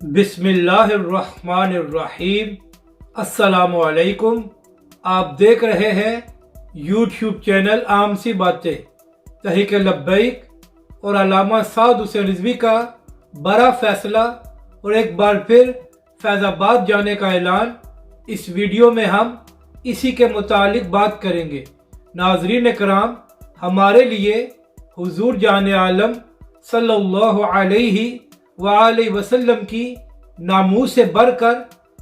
بسم اللہ الرحمن الرحیم۔ السلام علیکم۔ آپ دیکھ رہے ہیں یوٹیوب چینل عام سی باتیں۔ تحریک لبیک اور علامہ سعد حسین رضوی کا بڑا فیصلہ اور ایک بار پھر فیض آباد جانے کا اعلان۔ اس ویڈیو میں ہم اسی کے متعلق بات کریں گے۔ ناظرین کرام، ہمارے لیے حضور جان عالم صلی اللہ علیہ وآلہ وسلم کی ناموس سے بڑھ کر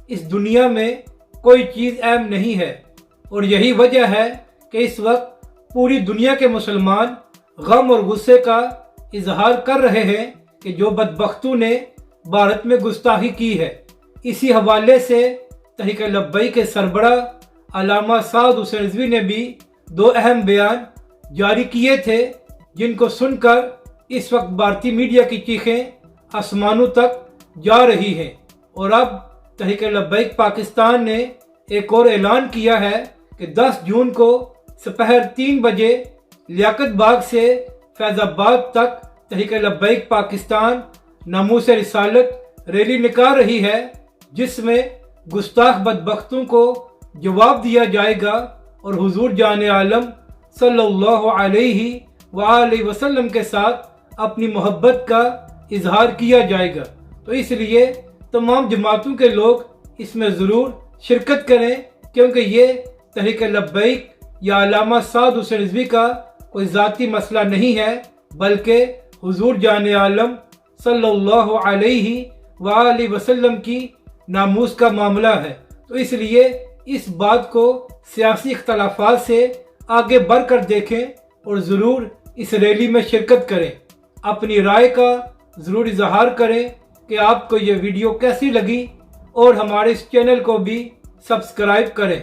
اس دنیا میں کوئی چیز اہم نہیں ہے، اور یہی وجہ ہے کہ اس وقت پوری دنیا کے مسلمان غم اور غصے کا اظہار کر رہے ہیں کہ جو بدبختوں نے بھارت میں گستاخی کی ہے۔ اسی حوالے سے تحریک لبیک کے سربراہ علامہ سعد حسین رضوی نے بھی دو اہم بیان جاری کیے تھے، جن کو سن کر اس وقت بھارتی میڈیا کی چیخیں آسمانوں تک جا رہی ہیں۔ اور اب تحریک لبیک پاکستان نے ایک اور اعلان کیا ہے کہ 10 جون کو سپہر 3 بجے لیاقت باغ سے فیض آباد تک تحریک لبیک پاکستان ناموس رسالت ریلی نکال رہی ہے، جس میں گستاخ بدبختوں کو جواب دیا جائے گا اور حضور جان عالم صلی اللہ علیہ وآلہ وسلم کے ساتھ اپنی محبت کا اظہار کیا جائے گا۔ تو اس لیے تمام جماعتوں کے لوگ اس میں ضرور شرکت کریں، کیونکہ یہ تحریک لبیک یا علامہ سعد حسین رضوی کا کوئی ذاتی مسئلہ نہیں ہے، بلکہ حضور جان عالم صلی اللہ علیہ وآلہ وسلم کی ناموس کا معاملہ ہے۔ تو اس لیے اس بات کو سیاسی اختلافات سے آگے بڑھ کر دیکھیں اور ضرور اس ریلی میں شرکت کریں۔ اپنی رائے کا ضرور اظہار کریں کہ آپ کو یہ ویڈیو کیسی لگی، اور ہمارے اس چینل کو بھی سبسکرائب کریں۔